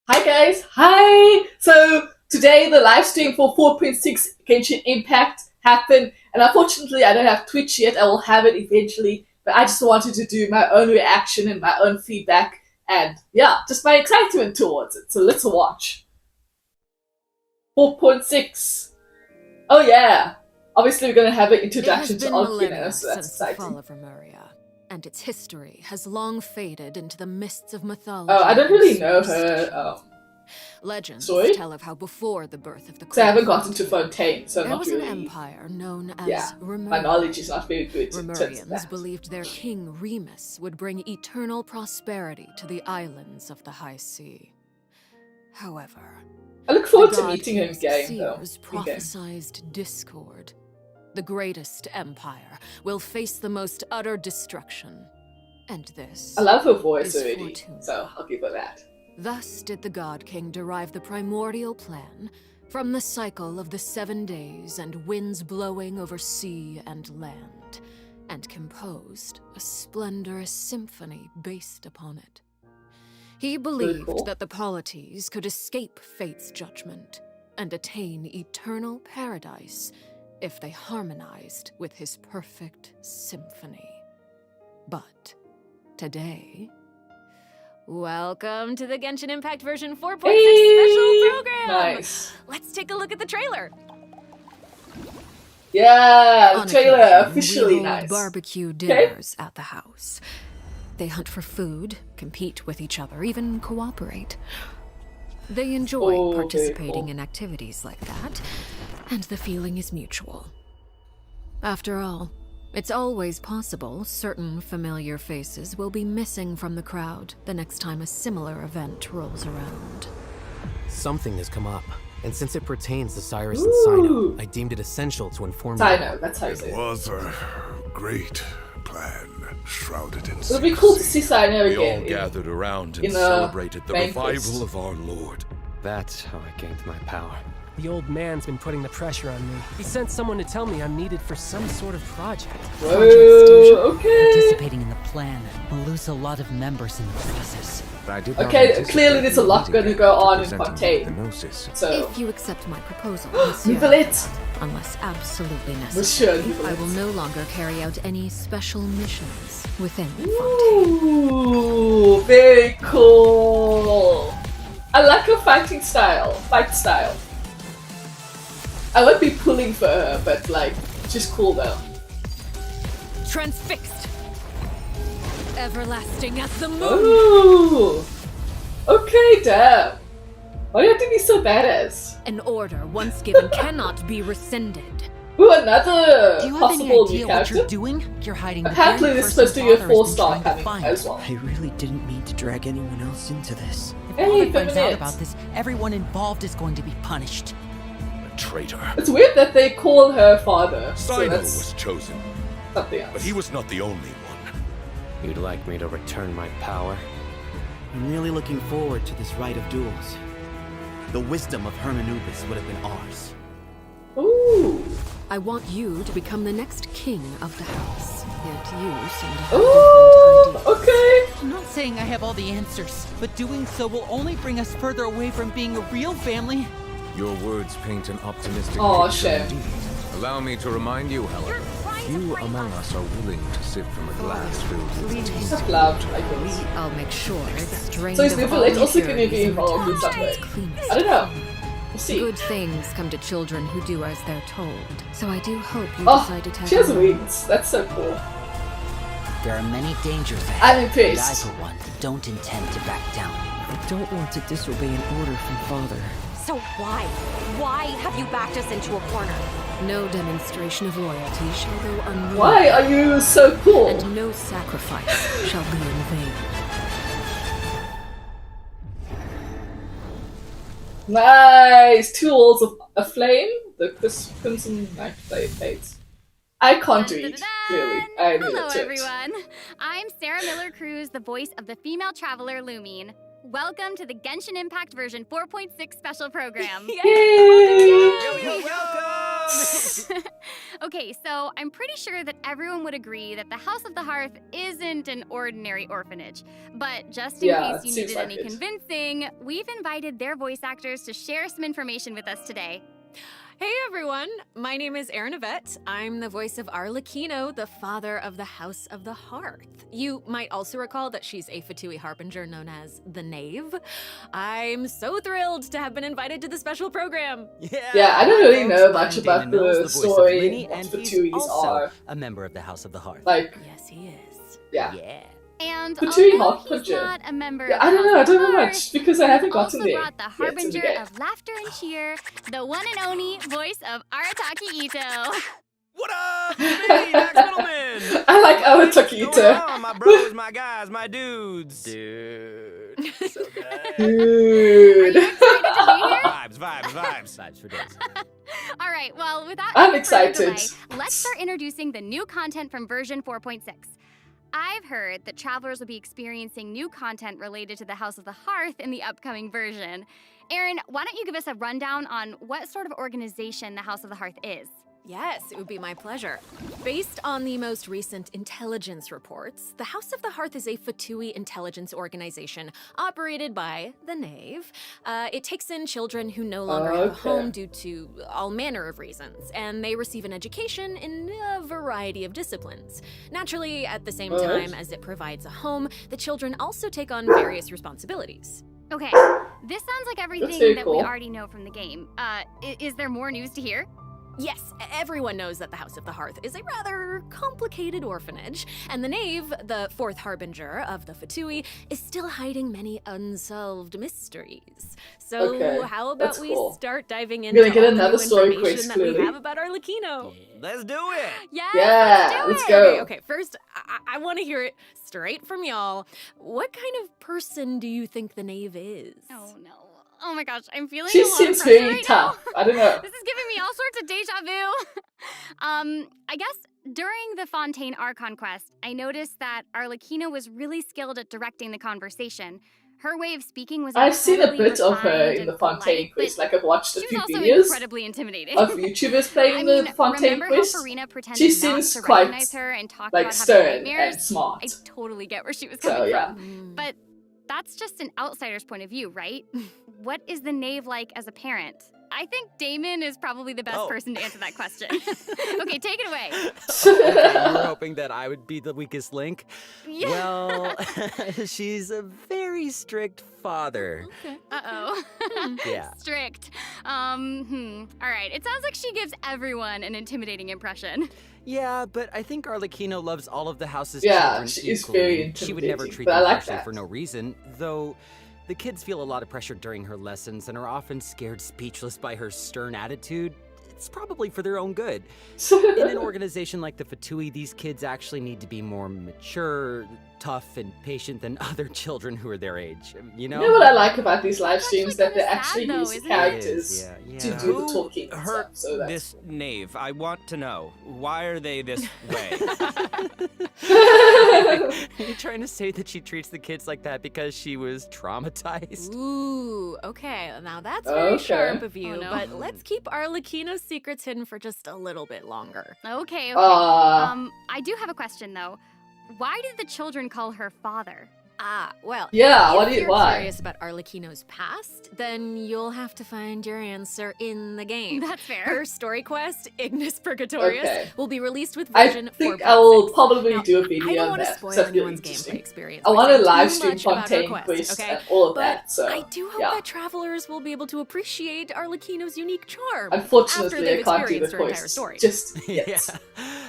Hi guys, hi! So today the live stream for 4.6 Genshin Impact happened, and unfortunately I don't have Twitch yet. I will have it eventually, but I just wanted to do my own reaction and my own feedback, and yeah, just my excitement towards it. So let's watch. 4.6. Oh yeah! Obviously we're gonna have an introduction to Alkina, so that's exciting. The fall of Remuria, and its history has long faded into the mists of mythology. Oh, I don't really know her legends story? tell of how before the birth of the So I haven't gotten to Fontaine, so there not was really. an empire known as Remuria. My knowledge is not very good. Remurians believed their king Remus would bring eternal prosperity to the islands of the High Sea. However, I look forward to meeting him again, though. Prophesized discord. The greatest empire will face the most utter destruction. And this I love her voice already, so I'll give her that. Thus did the God King derive the primordial plan from the cycle of the 7 days and winds blowing over sea and land, and composed a splendorous symphony based upon it. He believed that the polities could escape fate's judgment and attain eternal paradise if they harmonized with his perfect symphony. But today, welcome to the Genshin Impact version 4.6 special program! Nice. Let's take a look at the trailer. Yeah, the trailer officially nice. Barbecue dinners at the house. They hunt for food, compete with each other, even cooperate. They enjoy participating in activities like that, and the feeling is mutual. After all, it's always possible certain familiar faces will be missing from the crowd the next time a similar event rolls around. Something has come up, and since it pertains to Cyrus and Cyno, I deemed it essential to inform you. Cyno, that's how you say it. It was a great plan, shrouded in secrecy. It'll be cool to see Cyno again. We all gathered around and celebrated the revival of our Lord. That's how I gained my power. The old man's been putting the pressure on me. He sent someone to tell me I'm needed for some sort of project. Whoa, okay. Participating in the plan will lose a lot of members in the process. Okay, clearly there's a lot going to go on in Fontaine. So, if you accept my proposal, unless absolutely necessary, I will no longer carry out any special missions within Fontaine. Ooh, very cool. I like her fight style. I won't be pulling for her, but like, she's cool though. Transfixed, everlasting as the moon. Ooh, okay, damn. Why do you have to be so badass? An order once given cannot be rescinded. Ooh, another Do you have possible any idea new what character. you're doing? You're hiding. Apparently, this is supposed to be a 4-star coming as well. I really didn't mean to drag anyone else into this. If Father finds out about this, everyone involved is going to be punished. A traitor. It's weird that they call her father. Cyno was chosen, something else. but he was not the only one. You'd like me to return my power? I'm really looking forward to this rite of duels. The wisdom of Hermanubis would have been ours. Ooh. I want you to become the next king of the house. Yet you seem to have different ideas. Okay. I'm not saying I have all the answers, but doing so will only bring us further away from being a real family. Your words paint an optimistic Oh, picture shit. indeed. Allow me to remind you, however, few among us are willing to sip from a glass filled with He's tainted a love, water. I guess. I'll make sure it's drained. So is Nivellate also going to be involved in some way? I don't know. We'll see. Good things come to children who do as they're told. So I do hope you decide to tackle she has wings. That's so cool. There are many dangers ahead. I'm And I, impressed. for one, don't intend to back down. I don't want to disobey an order from Father. So why? Why have you backed us into a corner? No demonstration of loyalty shall go unrewarded. Why are you so cool? And no sacrifice shall be in vain. Nice! 2 walls of a flame. The Crimson Knight fades. I can't read, clearly. I need Hello a church. everyone! I'm Sarah Miller-Cruz, the voice of the female traveler Lumine. Welcome to the Genshin Impact version 4.6 special program. Yay! Welcome! Okay, so I'm pretty sure that everyone would agree that the House of the Hearth isn't an ordinary orphanage. But just in Yeah, case you it seems needed like any it. convincing, we've invited their voice actors to share some information with us today. Hey everyone, my name is Erin Yvette. I'm the voice of Arlecchino, the father of the House of the Hearth. You might also recall that she's a Fatui harbinger known as the Knave. I'm so thrilled to have been invited to the special program. Yeah, I don't really know much I'm about Damon Mills, the voice of story, Linny, what and the he's Tuies also are. a member of the House of the Hearth. Like, Yes, he is. yeah. And Fatui although he's Harbinger. not a member Yeah, of I the don't know, I House don't of know the Hearth, much because I haven't also gotten there brought the yet in the harbinger game. of laughter and cheer, the one and only voice of Arataki Ito. What up? It's me, Max Middleman. I like What's Arataki going Ito. on, my bros, my guys, my dudes. Dude. So good. Dude. Are you excited to be here? Vibes for days. All right, well, without I'm any further excited. delay, let's start introducing the new content from version 4.6. I've heard that travelers will be experiencing new content related to the House of the Hearth in the upcoming version. Erin, why don't you give us a rundown on what sort of organization the House of the Hearth is? Yes, it would be my pleasure. Based on the most recent intelligence reports, the House of the Hearth is a Fatui intelligence organization operated by the Knave. It takes in children who no longer have a home due to all manner of reasons, and they receive an education in a variety of disciplines. Naturally, at the same time as it provides a home, the children also take on various responsibilities. Okay, this sounds like everything very that we cool. already know from the game. Is there more news to hear? Yes, everyone knows that the House of the Hearth is a rather complicated orphanage, and the Knave, the fourth harbinger of the Fatui, is still hiding many unsolved mysteries. So how about that's we cool. start diving Gonna into get all the another new story information quiz, that we clearly. have about Arlecchino? Let's do it. Yes, Yeah, let's go. Okay, first, I want to hear it straight from y'all. What kind of person do you think the Knave is? Oh no. Oh my gosh, I'm feeling She a lot of seems pressure very right tough. now. I don't know. This is giving me all sorts of deja vu. I guess during the Fontaine Archon quest, I noticed that Arlecchino was really skilled at directing the conversation. Her way of speaking was I've seen a incredibly bit of her refined in the and Fontaine polite, quest. but Like, I've watched a she few was also videos incredibly intimidating. of YouTubers playing I mean, the Fontaine remember quest. how Farina pretended She not seems to quite, recognize her and talk like, about having stern nightmares? and smart. I totally get where she was So, coming yeah. from. But that's just an outsider's point of view, right? What is the Knave like as a parent? I think Damon is probably the best person to answer that question. Okay, take it away. Okay, you were hoping that I would be the weakest link? Yeah. Well, she's a very strict father. Okay. Uh-oh. Yeah. Strict. All right. It sounds like she gives everyone an intimidating impression. Yeah, but I think Arlecchino loves all of the house's Yeah, children she is equally. very She would never intimidating, treat but I them like harshly that. for no reason, though the kids feel a lot of pressure during her lessons and are often scared speechless by her stern attitude. It's probably for their own good. In an organization like the Fatui, these kids actually need to be more mature, tough, and patient than other children who are their age. You know? You know what I like about these live streams? That they kinda sad, actually though, use isn't it? characters Yeah. to do the talking and stuff. So that's This knave, I want to know, why are they this way? Are you trying to say that she treats the kids like that because she was traumatized? Ooh, okay. Now that's very Okay. sharp of you, Oh, no. but let's keep Arlecchino's secrets hidden for just a little bit longer. Okay. I do have a question, though. Why did the children call her father? Well, Yeah, if you're why? curious about Arlecchino's past, then you'll have to find your answer in the game. That's fair. Her story quest, Ignis Purgatorius, Okay. will be released with I version think 4.6. I will probably Now, do a I video don't on want to that. spoil Because I feel anyone's gameplay interesting. experience. I by want to saying live too stream much about her Fontaine quest, quest okay? and all of But that. So I do hope yeah. that travelers will be able to appreciate Arlecchino's unique charm. Unfortunately, after I they've can't do the experienced her entire quest story. just yet. Yeah.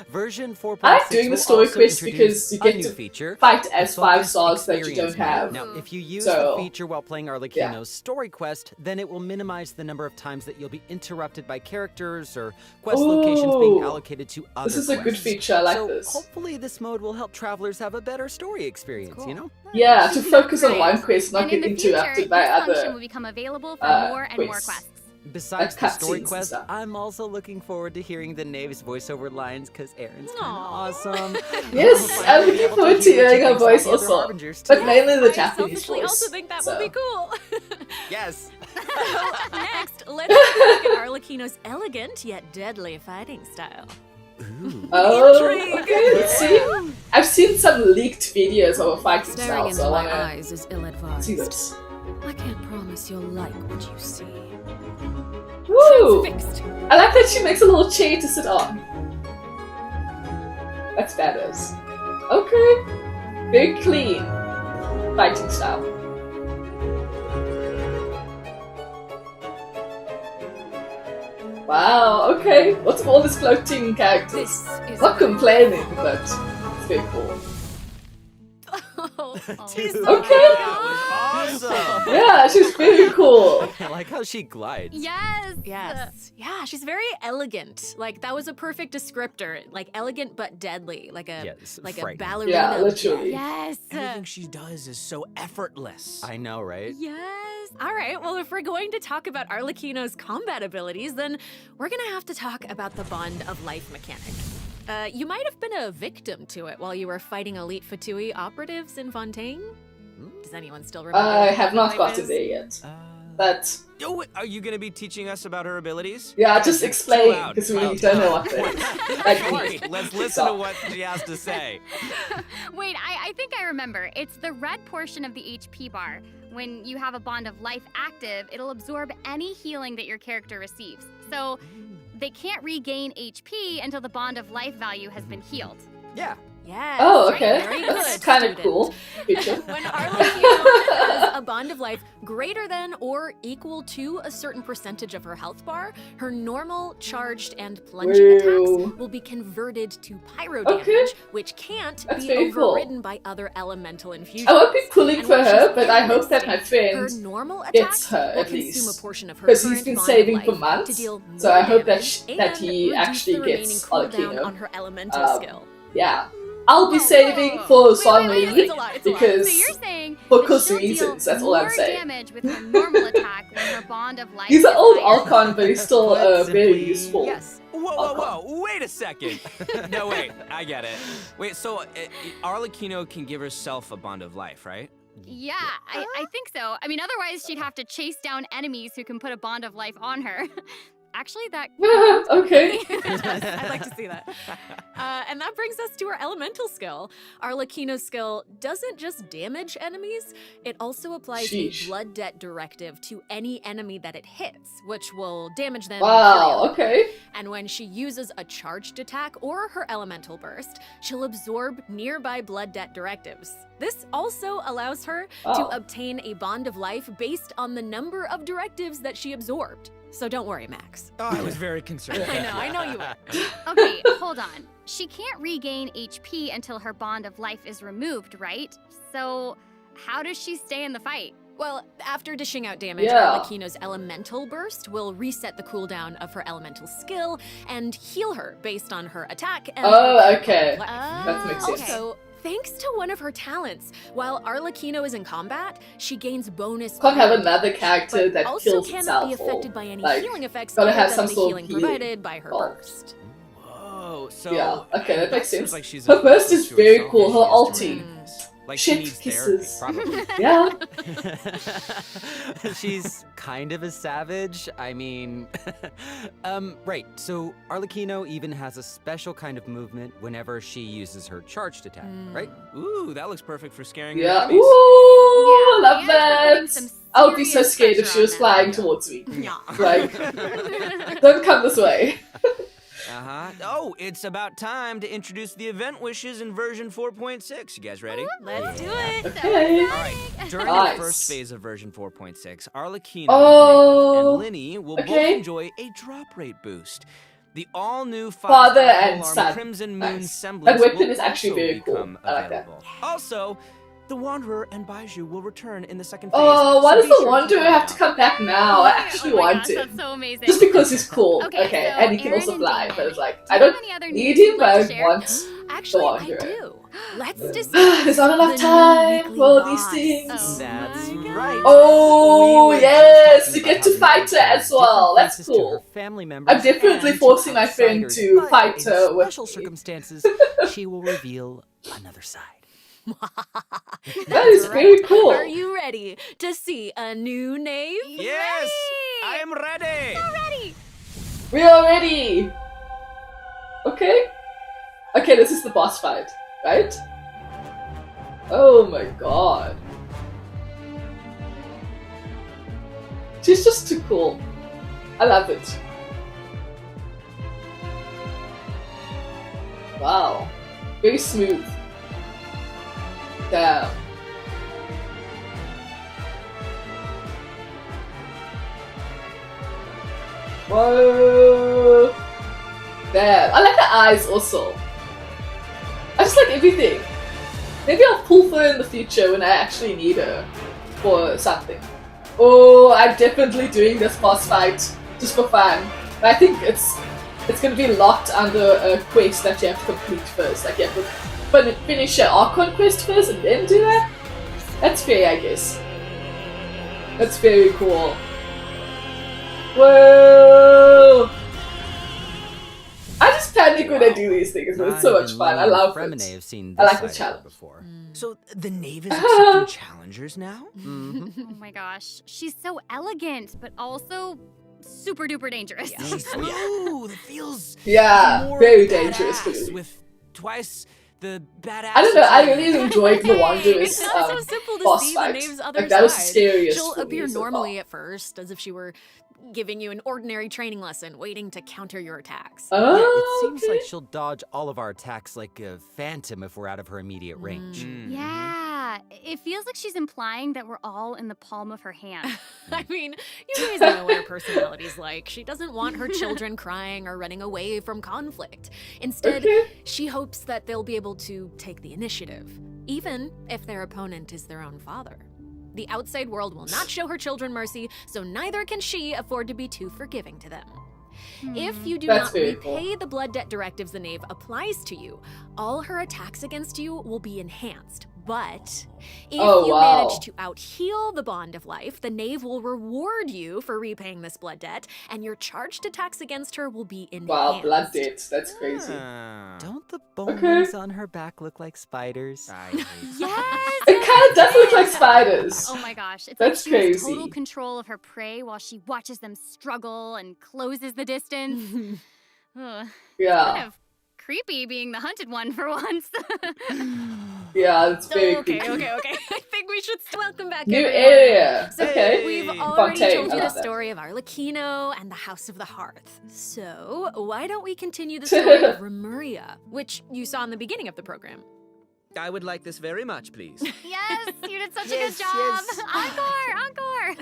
Version 4.6 I like doing the will story also quest introduce because you a get new to feature, fight the as focused 5 stars that you experience don't have. mode. Now, if you use So, the feature while playing Arlecchino's story quest, then it will minimize the number of times that you'll be interrupted by characters or quest locations being Ooh. allocated to other This is a good quests. feature, I like so this. hopefully this mode will help travelers have a better story experience, you know? Yeah, to focus on Great. one quest, not And in get the future, interrupted by this function other will become available for more and more quests. quests. Besides Like the story cutscenes and quest, stuff. I'm also looking forward to hearing the Knave's voiceover lines because Erin's kind of awesome. Yes, We'll I'm finally be looking able to forward to hear what she hearing her thinks about voice the other also. Harbingers, But too. mainly the I Japanese selfishly voice. also think that so. would be cool. Yes. So next, let's look at Arlecchino's elegant yet deadly fighting style. Oh, Intrigue. okay, let's see. I've seen some leaked videos of a fighting Staring style, into so I my wanna eyes is ill-advised. see this. I can't promise you'll like what you see. Woo! Transfixed. I like that she makes a little chair to sit on. That's badass. Okay. Very clean fighting style. Wow, okay. What's all these floating characters? This is Not complaining, but it's very cool. She's Dude, so Okay. Awesome. Yeah, she's very cool. I like how she glides. Yes. Yes. Yeah, she's very elegant. Like, that was a perfect descriptor. Like, elegant but deadly. Like a Yes, like a frightening. ballerina. Yeah, literally. Yes. Everything she does is so effortless. I know, right? Yes. All right. Well, if we're going to talk about Arlecchino's combat abilities, then we're going to have to talk about the Bond of Life mechanic. You might have been a victim to it while you were fighting elite Fatui operatives in Fontaine. Does anyone still remember? I what have Bond not of Life gotten is? there yet. But Oh, are you gonna be teaching us about her abilities? yeah, just Chill explain out. because we don't know what that is. Like me. Wait, let's listen to what she has to say. Wait, I think I remember. It's the red portion of the HP bar. When you have a Bond of Life active, it'll absorb any healing that your character receives. So they can't regain HP until the Bond of Life value has been healed. Yeah. Yes. Oh, okay. Very That's good, kind of student. cool. Feature. When Arlecchino has a Bond of Life greater than or equal to a certain percentage of her health bar, her normal, charged, and plunging Whoa. attacks will be converted to pyro Okay. damage, which can't That's be very cool. overridden by other elemental infusions. I won't be pulling And for when she's her, but in I hope this that my state, her friend normal gets attacks her will at consume least. a portion of her Because he's current been Bond saving of for Life months, to deal so more I hope that damage that he and reduce actually the remaining gets cooldown on Arlecchino. her elemental skill. Yeah. I'll be saving for Song wait, Li it's a lot, it's a lot. because So you're saying for that course she'll reasons, deal that's all I'm more saying. damage with her normal attack when her Bond of Life He's an is old higher? Archon, but he's still Put very simply, useful. Yes. Whoa, wait a second. No, wait, I get it. Wait, so Arlecchino can give herself a Bond of Life, right? Yeah, I think so. I mean, otherwise she'd have to chase down enemies who can put a Bond of Life on her. Actually, that... Okay. I'd like to see that. And that brings us to our elemental skill. Arlecchino's skill doesn't just damage enemies, it also applies Sheesh. a blood debt directive to any enemy that it hits, which will damage them. Wow, periodically. okay. And when she uses a charged attack or her elemental burst, she'll absorb nearby blood debt directives. This also allows her to Wow. obtain a Bond of Life based on the number of directives that she absorbed. So don't worry, Max. Oh, I was very concerned. I know you were. Okay, hold on. She can't regain HP until her Bond of Life is removed, right? So how does she stay in the fight? Well, after dishing out damage, Yeah. Arlecchino's elemental burst will reset the cooldown of her elemental skill and heal her based on her attack and Oh, her okay. life. That makes sense. Also, thanks to one of her talents, while Arlecchino is in combat, she gains bonus. Can't have pyro another damage, character but that also kills cannot be itself or, affected by any like, healing effects gotta other have than some the sort of healing healing provided by her bolt. burst. Whoa, so... Yeah, okay, that makes seems sense. like she's Her as burst is close to very herself cool, as her she is to ulti. Like Shit she needs kisses. therapy, probably. Yeah. She's kind of a savage. I mean, right. So Arlecchino even has a special kind of movement whenever she uses her charged attack, right? Ooh, that looks perfect for scaring Yeah. enemies. Ooh, I Yeah, love and we're putting that. some I would be so serious scared if pressure she was on them. flying towards me. Yeah. Like, don't come this way. Uh-huh. Oh, it's about time to introduce the event wishes in version 4.6. You guys ready? Let's do it. Okay. All right. During Nice. the first phase of version 4.6, Arlecchino Oh, and Linny will both okay. enjoy a drop rate boost. The all-new Father 5-star and polearm son. Crimson Moon Nice. semblance That weapon will is actually also very cool. become I like that. available. Also, the Wanderer and Baiju will return in the second phase. Oh, why so does be the sure to Wanderer check have it to out. come back now? I actually oh my want gosh, him. that's so amazing. Just because he's cool. Okay, Okay, so and he can Aaron also and fly, David, but it's like, do I you have don't any other need news him, you'd but like I to share? want Actually, the I Wanderer. do. Let's discuss. There's not enough the new time weekly for all these boss. things. Oh That's my God. right. Oh, We were just yes, talking you about get to how fight Linny her has as well. different That's faces to her cool. family members I'm definitely and to forcing my friend outsiders, to but fight in her with special me. circumstances, she will reveal another side. That is very cool. Are you ready to see a new nave? Yes, I am ready. So ready. We are ready. Okay. Okay, this is the boss fight, right? Oh my god. She's just too cool. I love it. Wow. Very smooth. Damn. Whoa. Damn. I like the eyes also. I just like everything. Maybe I'll pull her in the future when I actually need her for something. Oh, I'm definitely doing this boss fight just for fun. But I think it's gonna be locked under a quest that you have to complete first. Like you have to finish your Archon quest first and then do that. That's fair, I guess. That's very cool. Whoa! I just panic when I do these things, but it's so much fun. I love it. I like the challenge. Before. So the knave is accepting challengers now? Oh my gosh, she's so elegant, but also super duper dangerous. Ooh, that feels very dangerous for me. With twice the badass. I don't know. I really enjoyed the Wanderous It's not so simple to boss see fight. the Knave's other Like that was the side. scariest. She'll for appear me so normally far. at first, as if she were giving you an ordinary training lesson, waiting to counter your attacks. Oh, Yeah, it seems like she'll dodge all of our attacks like a phantom if we're out of her immediate range. Yeah, it feels like she's implying that we're all in the palm of her hand. I mean, you guys know what her personality's like. She doesn't want her children crying or running away from conflict. Instead, she hopes that they'll be able to take the initiative, even if their opponent is their own father. The outside world will not show her children mercy, so neither can she afford to be too forgiving to them. If you do not repay the blood debt directives the Knave applies to you, all her attacks against you will be enhanced. But if you manage to out-heal the Bond of Life, the Knave will reward you for repaying this blood debt, and your charged attacks against her will be enhanced. Wow, blood debt. That's crazy. Don't the bones on her back look like spiders? Yes! It kind of does look like spiders. Oh my gosh, it's That's like she has crazy. total control of her prey while she watches them struggle and closes the distance. Ugh. Yeah. Kind of creepy being the hunted one for once. Yeah, it's very okay. creepy. I think we should welcome back New everyone. area. So Okay. we've already Fontaine, told I you the love that. story of Arlecchino and the House of the Hearth. So why don't we continue the story of Remuria, which you saw in the beginning of the program? I would like this very much, please. Yes, you did such a good job. Encore.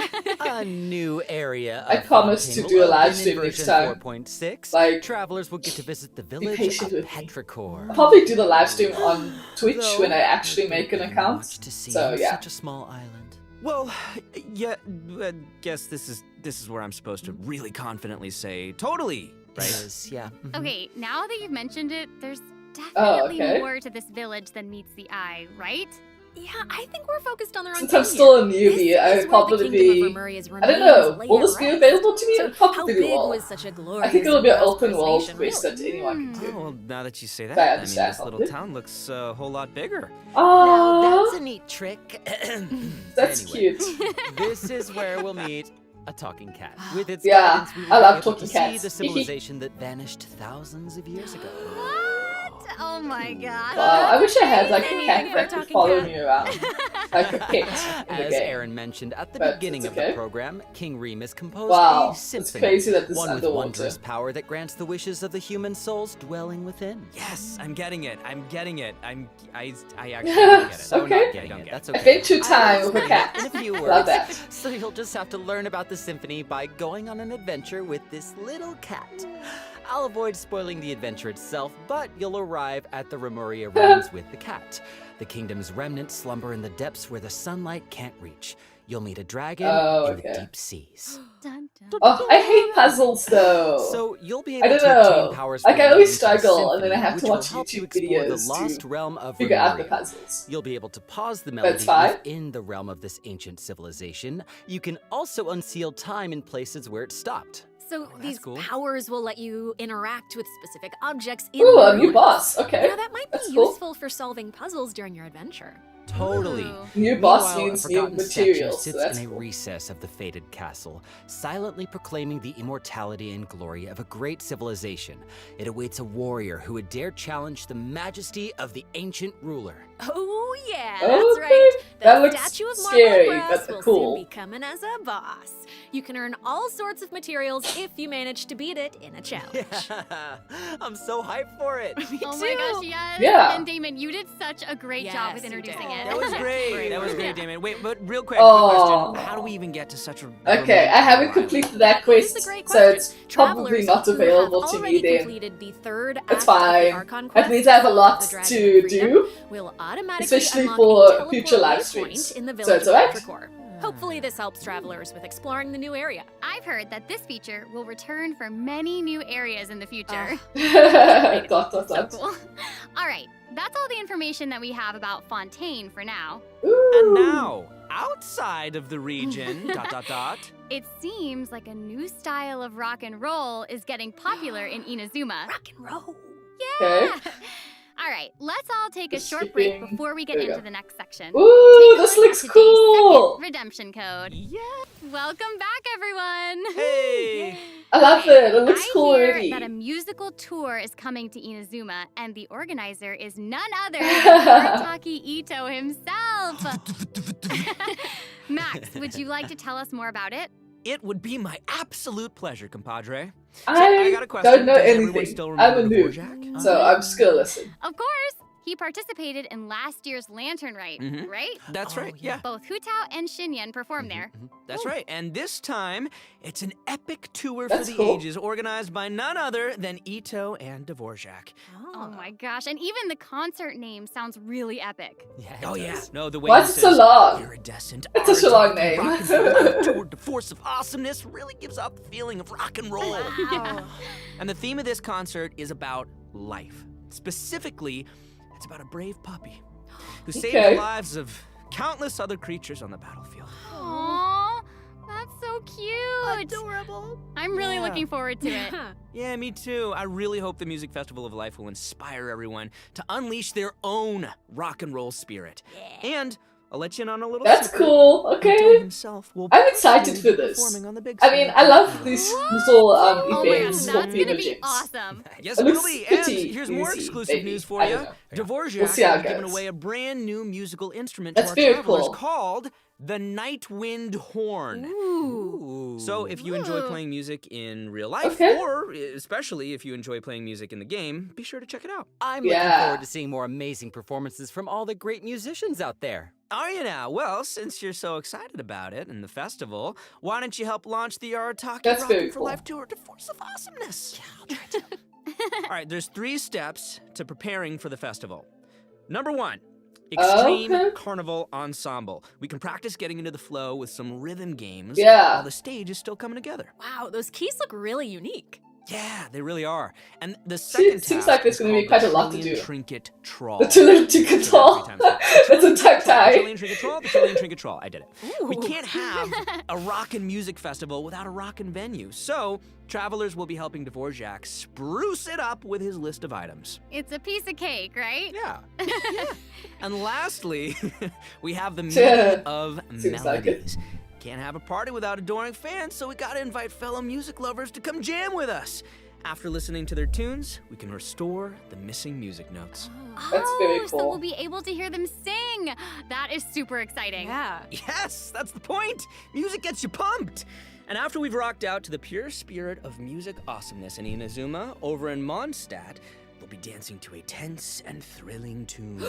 A new area. I of promise Fontaine to do a will live open in stream next version time. 4.6. Like, travelers will get to visit the village patient of with me. Petrichor. I'll probably do the live stream on Twitch when I actually make an account. Much to see So on yeah. such a small island. Well, yeah, guess this is where I'm supposed to really confidently say totally, right? Yes, yeah. Okay, now that you've mentioned it, there's definitely okay. more to this village than meets the eye, right? Yeah, I think we're focused on the wrong Since thing I'm still a here. newbie, This I is would where probably the kingdom be. of Remuria's I don't know. remains Will lay this at be rest. available to me? So It probably how big will. was such a I glorious think it'll be an and vast open world preservation, quest that really? anyone can do. Oh, well, now that you say that, I I mean, understand this how little big. town looks a whole lot bigger. Now Oh, that's a neat trick. that's Anyway, cute. This is where we'll meet a talking cat. With its Yeah, guidance, we will I love be able talking to cats. see the civilization that vanished thousands of years ago. What? Oh my god. Wow, I wish I had like a amazing. cat Anything that for a could talking follow cat. me around, like a pet in the As game. Aaron mentioned at the But beginning it's of the okay. program, King Remus composed Wow, a it's symphony. crazy that this is one with underwater. wondrous power that grants the wishes of the human souls dwelling within. Yes, I'm getting it. I'm getting it. I actually don't get it. So Okay. not getting it. That's okay. Adventure I will time with a explain cat. it in a few words. Love that. So you'll just have to learn about the symphony by going on an adventure with this little cat. I'll avoid spoiling the adventure itself, but you'll arrive at the Remuria ruins with the cat. The kingdom's remnants slumber in the depths where the sunlight can't reach. You'll meet a dragon in the deep seas. Dun, dun. Oh, I hate puzzles though. So you'll be I able don't to know. obtain powers Like from I the always musical struggle, and then I symphony, have to which will watch help you YouTube explore the videos lost to realm of figure out the Remuria. puzzles. You'll be able to pause the That's melody fine. within the realm of this ancient civilization. You can also unseal time in places where it stopped. So these cool. powers will let you interact with specific objects in Ooh, the a new ruins. boss. Okay. Now that might be That's cool. useful for solving puzzles during your adventure. Totally. New boss Meanwhile, means a new forgotten statue materials. So sits that's in a cool. recess of the fated castle, silently proclaiming the immortality and glory of a great civilization. It awaits a warrior who would dare challenge the majesty of the ancient ruler. Oh yeah, Okay, that's right. The that looks statue of marble scary, brass but will cool. soon be coming as a boss. You can earn all sorts of materials if you manage to beat it in a challenge. I'm so hyped for it. Oh my gosh, yes. Yeah. And Damon, you did such a great job with Yes, you introducing did. it. That was great. That was great, Yeah. Damon. Wait, but real quick, Oh. quick question. How do we even get to such a Okay, I haven't completed that It's a quest, great so question. it's probably Travelers not who have available to already me then. completed the third It's act of the fine. Archon That means I have a quest, lot the Dragon to of Freedom, do, will automatically especially unlock for a teleport future live waypoint streams. in the So village it's of alright. Petrichor. Hopefully this helps travelers with exploring the new area. I've heard that this feature will return for many new areas in the future. dot, dot, So dot. cool. All right, that's all the information that we have about Fontaine for now. And now, outside of the region, It seems like a new style of rock and roll is getting popular in Inazuma. Rock and roll. Okay. All right, let's all take a short break Skipping. before we get There we into go. the next section. Ooh, Take a this look at looks today's cool. second redemption code. Yeah. Welcome back, everyone. Hey. I love it. It looks I cool hear already. that a musical tour is coming to Inazuma, and the organizer is none other than Haritaki Ito himself. Max, would you like to tell us more about it? It would be my absolute pleasure, compadre. I got a question. don't know Does everyone anything. still I'm a remember noob, Dvorak? so I'm just gonna listen. Of course. He participated in last year's Lantern Rite, Mhm. right? That's right, yeah. Both Hutao and Shinyan performed there. That's right. And this time, it's an epic tour That's for the cool. ages organized by none other than Ito and Dvorak. Oh my gosh, and even the concert name sounds really epic. Oh, yeah. No, the way Why he is it says, so long? iridescent, It's such a long art, name. rock and roll toward the force of awesomeness really gives off the feeling of rock and roll. Wow. And the theme of this concert is about life. Specifically, it's about a brave puppy who saved Okay. the lives of countless other creatures on the battlefield. Aww, that's so cute. Adorable. I'm really looking forward to it. Yeah, me too. I really hope the Music Festival of Life will inspire everyone to unleash their own rock and roll spirit. And I'll let you in on a little That's secret. cool. Ito Okay. himself will I'm excited personally for be this. performing on the big I mean, stage. I love these little Oh my gosh, events that's for gonna Phoenix be Gems. awesome. Yes, It it looks will be. And pretty here's more easy, exclusive maybe. news for I you. don't know. Dvorak We'll see how will it be giving goes. away a brand new musical instrument That's to very our travelers cool. called the Nightwind Horn. Ooh. So if you enjoy Ooh. playing music in real life, Okay. or especially if you enjoy playing music in the game, be sure to check it out. I'm looking Yeah. forward to seeing more amazing performances from all the great musicians out there. Are you now? Well, since you're so excited about it and the festival, why don't you help launch the Arataki That's Rockin' very for cool. Life Tour to Force of Awesomeness? Yeah, I'll try to. All right, there's 3 steps to preparing for the festival. Number 1, Extreme Okay. Carnival Ensemble. We can practice getting into the flow with some rhythm games Yeah. while the stage is still coming together. Wow, those keys look really unique. Yeah, they really are. And the second seems task like there's is gonna be called quite a the lot to Trillion do. Trinket Trawl. The Trillion Trinket Say that Trawl. 3 times fast. It's a tongue The tie. Trillion Trinket Trawl, the Trillion Trinket Trawl. I did it. We Ooh. can't have a rockin' music festival without a rockin' venue. So, travelers will be helping Dvorak spruce it up with his list of items. It's a piece of cake, right? Yeah. And lastly, we have the Yeah. meaning of Seems like it. melodies. Can't have a party without adoring fans, so we gotta invite fellow music lovers to come jam with us. After listening to their tunes, we can restore the missing music notes. That's very Oh, so cool. we'll be able to hear them sing. That is super exciting. Yeah. Yes, that's the point. Music gets you pumped. And after we've rocked out to the pure spirit of music awesomeness in Inazuma, over in Mondstadt, we'll be dancing to a tense and thrilling tune.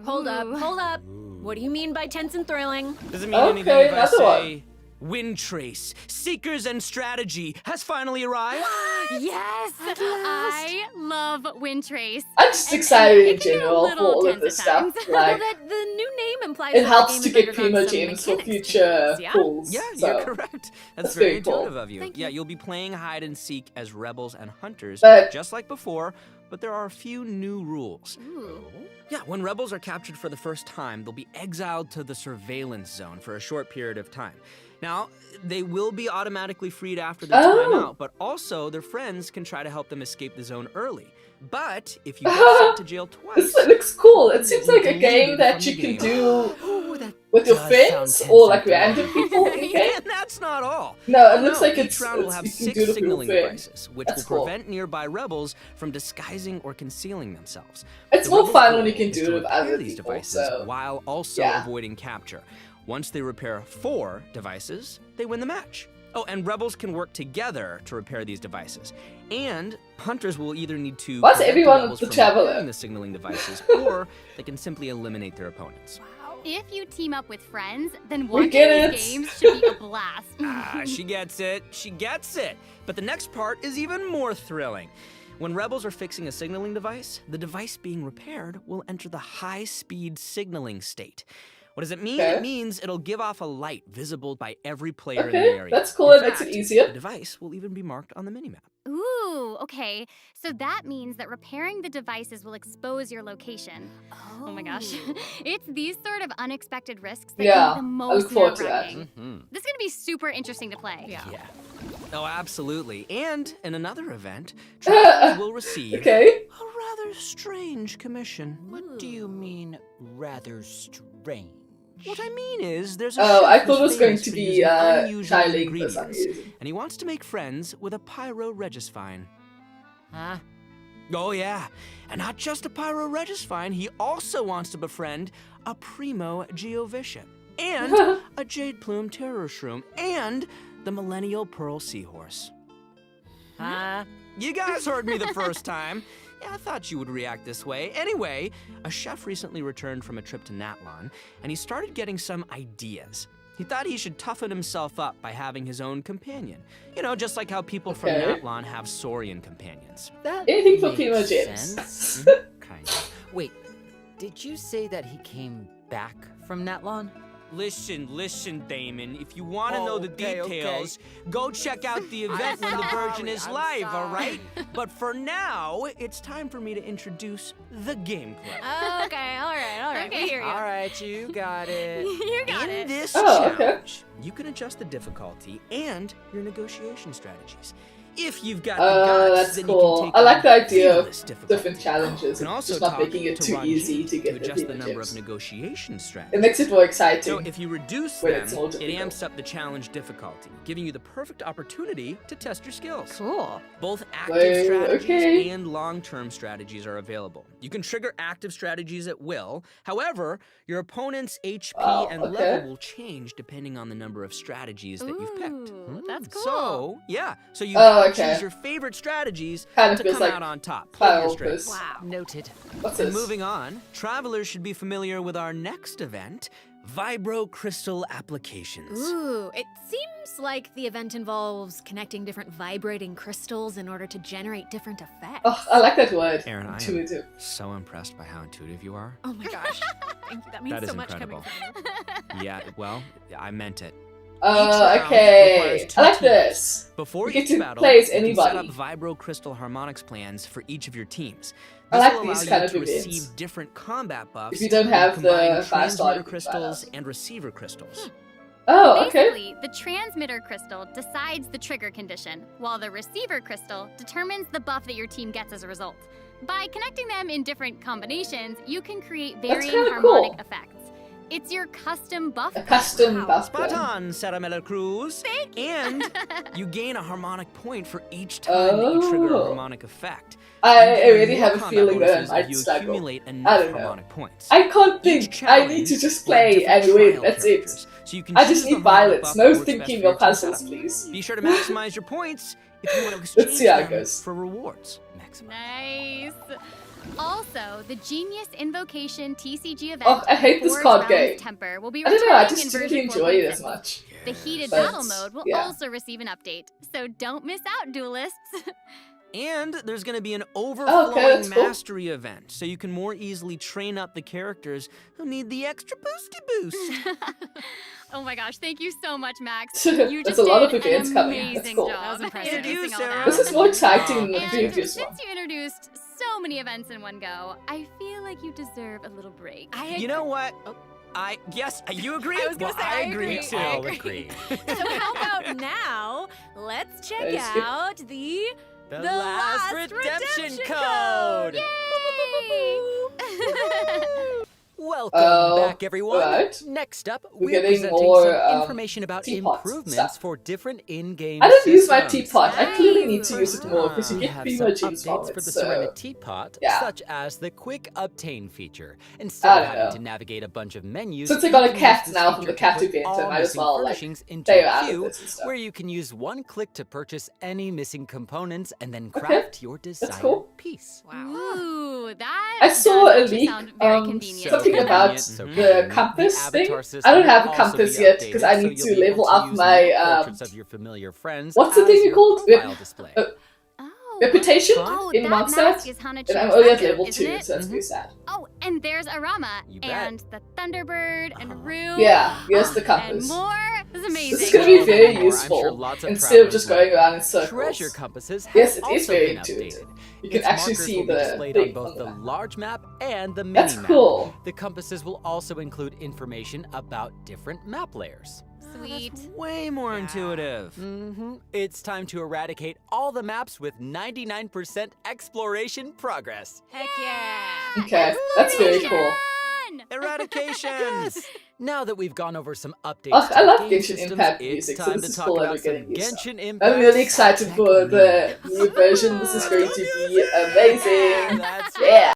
Hold up, Ooh. hold up. What do you mean by tense and thrilling? Does it mean Okay, anything if I another say Wind Trace, Seekers and Strategy has finally arrived? Yes! I love Wind Trace. I'm just And excited it in can get a general for little all of tense this at stuff. times. Well, Like, the new name implies it that helps the to game get has undergone Primo some Gems for mechanics future changes, yeah? pulls. Yeah, so. you're correct. That's That's very very cool. intuitive of you. Thank Yeah, you. you'll be playing hide and seek as rebels and hunters, But- just like before, but there are a few new rules. Ooh. Yeah, when rebels are captured for the first time, they'll be exiled to the surveillance zone for a short period of time. Now, they will be automatically freed after their timeout, but also their friends can try to help them escape the zone early. But if you get sent to jail twice... This looks cool. It seems like a game that you can do with your friends or like random people in game. And that's not all. No, it looks like each round will have 6 signaling devices, which will prevent nearby rebels from disguising or concealing themselves. It's more fun when you can do it with other these people, devices so... while also avoiding capture. Once they repair 4 devices, they win the match. Oh, and rebels can work together to repair these devices. And hunters will either need to Why's everyone rebels the from traveler? repairing the signaling devices, or they can simply eliminate their opponents. If you team up with friends, then We watching get these it. games should be a blast. She gets it. She gets it. But the next part is even more thrilling. When rebels are fixing a signaling device, the device being repaired will enter the high-speed signaling state. What does it mean? Okay. It means it'll give off a light visible by every player in the Okay, area. that's cool. In It makes it fact, easier. The device will even be marked on the minimap. Ooh, okay. So that means that repairing the devices will expose your location. Oh my gosh. It's these sort of unexpected risks that Yeah, can be the I look most forward to that. nerve-wracking. This is gonna be super interesting to play. Yeah. Oh, absolutely. And in another event, travelers will receive a rather strange commission. What do you mean, rather strange? What I mean is, there's a Oh, chef I thought who's it was going famous to for be using unusual Thailand for some ingredients, reason. and he wants to make friends with a pyro regisfine. Huh? Oh yeah, and not just a pyro regisfine, he also wants to befriend a primo geovician, and a jade plume terror shroom, and the millennial pearl seahorse. Huh? You guys heard me the first time. Yeah, I thought you would react this way. Anyway, a chef recently returned from a trip to Natlon, and he started getting some ideas. He thought he should toughen himself up by having his own companion. You know, just like how people from Natlon have Saurian companions. That Anything for makes Primo James. sense. Kind of. Wait, did you say that he came back from Natlon? Listen, Damon. If you want to know the Okay, details, go check out the event when the version is live, all right? But for now, it's time for me to introduce the gameplay. Okay, all right. Okay, We hear you. All right, you got it. You got In it. this Oh, okay. challenge, you can adjust the difficulty and your negotiation strategies. If you've got the guts, That's then cool. you can take I like the on idea of fearless difficulty. different challenges. You can also Just not talk making it to too Ron easy G to get the adjust the Primo number James. of negotiation It strategies. makes it more exciting. So if you reduce when them, it's more it difficult. amps up the challenge difficulty, giving you the perfect opportunity to test your skills. Cool. Both active Whoa, strategies okay. and long-term strategies are available. You can trigger active strategies at will. However, your opponent's HP Wow, and okay. level will change depending on the number of strategies that you've picked. Ooh, that's cool. So, yeah. So you Oh, gotta okay. choose your favorite strategies Kind of to feels come like out on top. Play Fire your strengths. Opus. Wow. Noted. What's And this? moving on, travelers should be familiar with our next event, Vibro Crystal Applications. Ooh, it seems like the event involves connecting different vibrating crystals in order to generate different effects. Oh, I like that word. Aaron, I am Intuitive. so impressed by how intuitive you are. Oh my gosh. Thank you. That means That is so much incredible. coming from you. Yeah, well, I meant it. Oh, Each round okay. requires I like 2 teams. this. Before You get each to battle, play as you can set up anybody. vibro crystal harmonics plans for each of your teams. I This like will allow these kind you of to events. receive different combat buffs. If you don't and have the combine 5-star, transmitter you can crystals badass. and receiver crystals. Oh, okay. Basically, the transmitter crystal decides the trigger condition, while the receiver crystal determines the buff that your team gets as a result. By connecting them in different combinations, you can create varying kinda harmonic cool. effects. It's your custom buff. A custom buff Spot plan. on, Sarah Miller Cruz. Thank you. And you gain a harmonic point for each time that you trigger a Oh. harmonic effect. I You gain already more have a combat feeling that I bonuses if might you struggle. accumulate I enough don't know. harmonic points. I can't Each think. I need to challenge just will have play different and win. trial That's it. characters, so you can I choose just the need harmonic violets. buff No that works best thinking for your of team puzzles, setup. please. Be sure to maximize your points if you want to Let's exchange see how it them goes. for rewards. Maximize. Nice. Also, the Genius Invocation TCG event. Oh, I hate this Forge card Realms game. Temper will be I don't know, I returning just in didn't version enjoy it as 4.6. much. The heated But, battle mode will yeah. also receive an update, so don't miss out, duelists. And there's going to be an Oh, overflowing that's cool. mastery event, so you can more easily train up the characters who need the extra boosty boost. Oh my gosh, thank you so much, Max. There's You just a lot did of events an coming. That's amazing cool. job. That was impressive. introducing all Sarah. that. This is more exciting than the And previous one. since you introduced so many events in one go, I feel like you deserve a little break. You know what? Yes, you agree? I was gonna say, I agree. too. I'll agree. So how about now, let's check Let's get- out the last redemption code! Yay! Welcome back, everyone. right. Next up, We're we're getting presenting more, some information about teapots improvements stuff. for different in-game I don't use my systems. teapot. I clearly need to use it more because you We get have free some merchants from updates it. for the So ceramic teapot, yeah. such as the quick obtain feature. I Instead of don't having know. to navigate a bunch of menus, Since I you got a can cat use this now from feature the to cat put event, all I might as missing well, like, furnishings into stay a out of queue this and stuff. where you can use one click to purchase any missing components and then Okay, craft your desired cool. piece. Ooh, that I saw does a actually leak, sound very convenient. something So about convenient, so the convenient. compass The thing. avatar I system don't have a will also compass be yet because I updated, so need you'll to be able level to up use my more portraits of your familiar friends what's the as thing you your called? profile display. Reputation Oh, in that Mondstadt, mask is Hana and I'm only at Chiyosaku, level isn't 2, it? so that's pretty sad. Oh, and there's Arama, You bet. and the Thunderbird, and Rue. Yeah, here's the And compass. more. This is amazing. This is going to be very I'm sure useful lots of instead of travelers just will. going around in circles. Treasure compasses have Yes, it is also very been intuitive. updated. You can Its actually markers see will be the displayed on thing both on the the map. large map and the mini That's map. cool. The compasses will also include information about different map layers. Sweet. Way more intuitive. It's time to eradicate all the maps with 99% exploration progress. Heck yeah! Okay, that's very cool. Eradication! Yes! Now that we've gone over some updates Oh, to I love game Genshin systems, Impact it's music, so time this to is talk cool that about we're some getting new stuff. Genshin Impact. I'm really excited for the technique. new version. This is going to be amazing. That's Yeah.